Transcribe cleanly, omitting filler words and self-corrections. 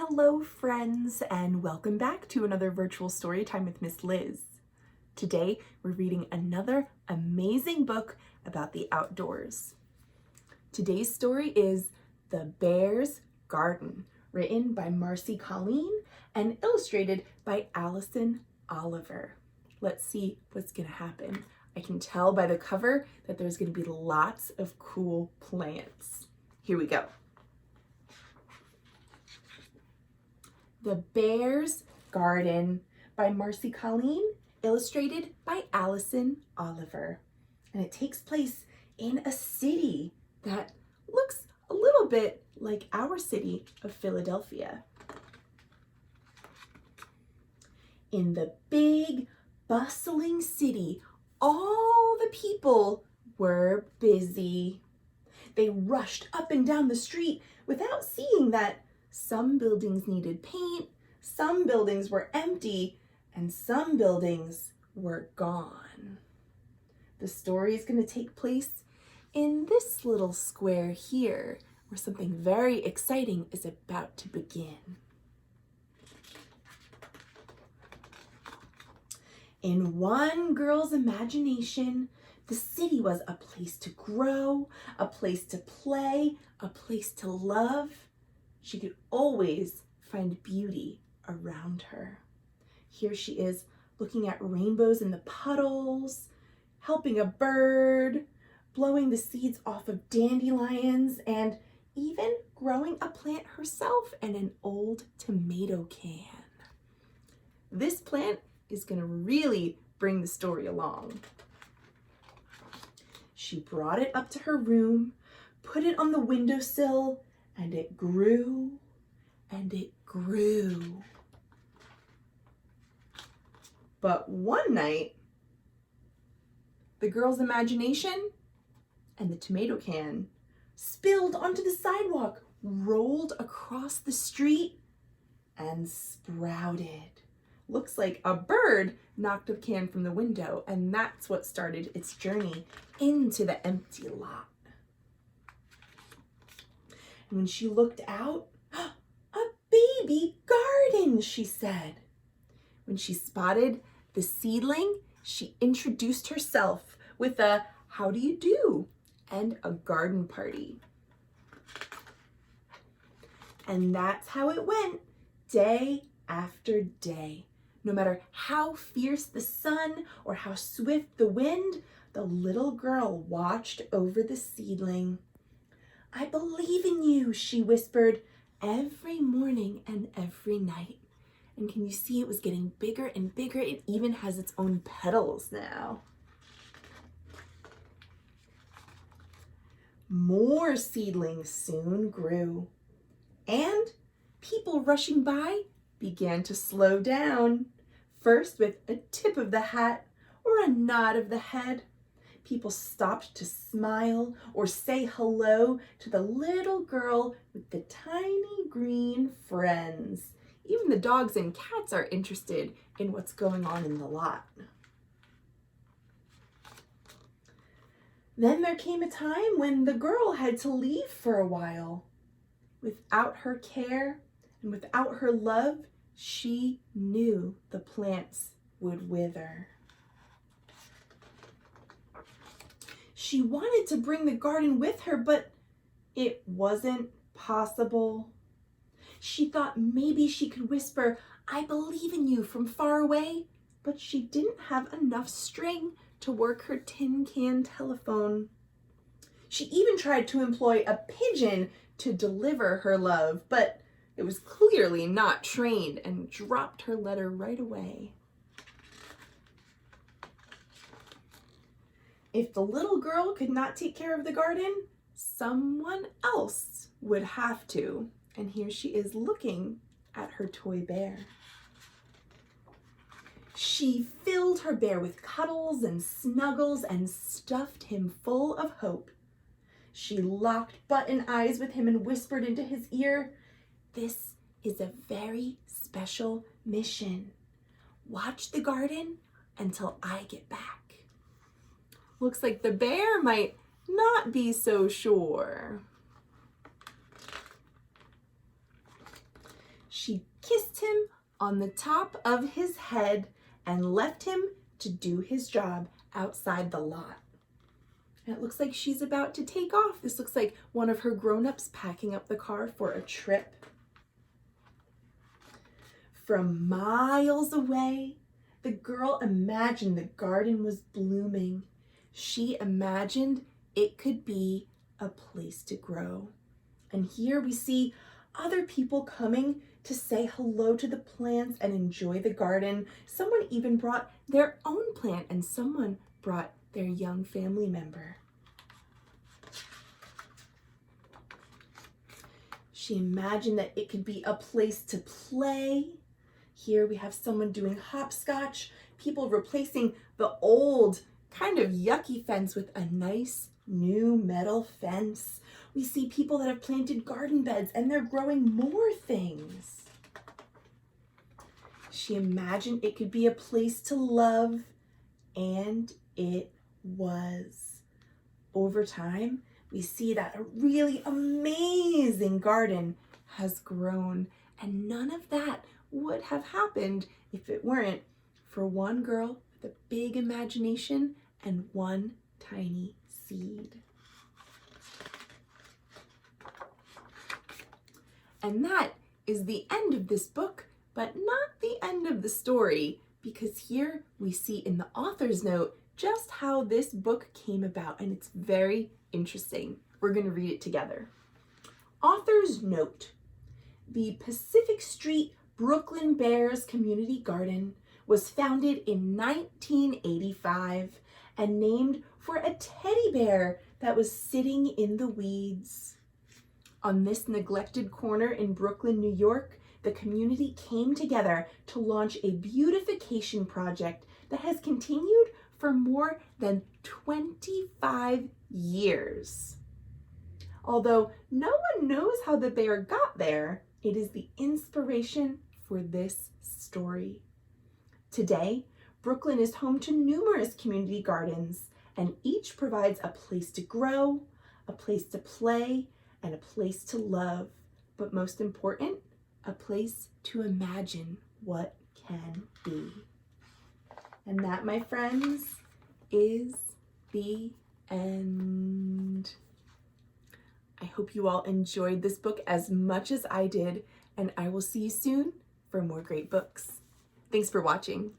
Hello friends, and welcome back to another virtual story time with Miss Liz. Today we're reading another amazing book about the outdoors. Today's story is The Bear's Garden, written by Marcie Colleen and illustrated by Alison Oliver. Let's see what's gonna happen. I can tell by the cover that there's gonna be lots of cool plants. Here we go. The Bear's Garden by Marcie Colleen, illustrated by Alison Oliver. And it takes place in a city that looks a little bit like our city of Philadelphia. In the big, bustling city, all the people were busy. They rushed up and down the street without seeing that some buildings needed paint, some buildings were empty, and some buildings were gone. The story is going to take place in this little square here, where something very exciting is about to begin. In one girl's imagination, the city was a place to grow, a place to play, a place to love. She could always find beauty around her. Here she is looking at rainbows in the puddles, helping a bird, blowing the seeds off of dandelions, and even growing a plant herself in an old tomato can. This plant is going to really bring the story along. She brought it up to her room, put it on the windowsill, and it grew and it grew. But one night, the girl's imagination and the tomato can spilled onto the sidewalk, rolled across the street, and sprouted. Looks like a bird knocked a can from the window, and that's what started its journey into the empty lot. When she looked out, a baby garden, she said. When she spotted the seedling, she introduced herself with a "How do you do?" and a garden party. And that's how it went day after day. No matter how fierce the sun or how swift the wind, the little girl watched over the seedling. "I believe in you," she whispered every morning and every night. And can you see it was getting bigger and bigger? It even has its own petals now. More seedlings soon grew, and people rushing by began to slow down, first with a tip of the hat or a nod of the head. People stopped to smile or say hello to the little girl with the tiny green friends. Even the dogs and cats are interested in what's going on in the lot. Then there came a time when the girl had to leave for a while. Without her care and without her love, she knew the plants would wither. She wanted to bring the garden with her, but it wasn't possible. She thought maybe she could whisper, "I believe in you," from far away, but she didn't have enough string to work her tin can telephone. She even tried to employ a pigeon to deliver her love, but it was clearly not trained and dropped her letter right away. If the little girl could not take care of the garden, someone else would have to. And here she is looking at her toy bear. She filled her bear with cuddles and snuggles and stuffed him full of hope. She locked button eyes with him and whispered into his ear, "This is a very special mission. Watch the garden until I get back." Looks like the bear might not be so sure. She kissed him on the top of his head and left him to do his job outside the lot. And it looks like she's about to take off. This looks like one of her grown-ups packing up the car for a trip. From miles away, the girl imagined the garden was blooming. She imagined it could be a place to grow. And here we see other people coming to say hello to the plants and enjoy the garden. Someone even brought their own plant, and someone brought their young family member. She imagined that it could be a place to play. Here we have someone doing hopscotch, people replacing the old kind of yucky fence with a nice new metal fence. We see people that have planted garden beds and they're growing more things. She imagined it could be a place to love, and it was. Over time, we see that a really amazing garden has grown, and none of that would have happened if it weren't for one girl with a big imagination and one tiny seed. And that is the end of this book, but not the end of the story, because here we see in the author's note just how this book came about, and it's very interesting. We're going to read it together. Author's note: the Pacific Street Brooklyn Bears Community Garden was founded in 1985 and named for a teddy bear that was sitting in the weeds. On this neglected corner in Brooklyn, New York, the community came together to launch a beautification project that has continued for more than 25 years. Although no one knows how the bear got there, it is the inspiration for this story. Today, Brooklyn is home to numerous community gardens, and each provides a place to grow, a place to play, and a place to love. But most important, a place to imagine what can be. And that, my friends, is the end. I hope you all enjoyed this book as much as I did, and I will see you soon for more great books. Thanks for watching.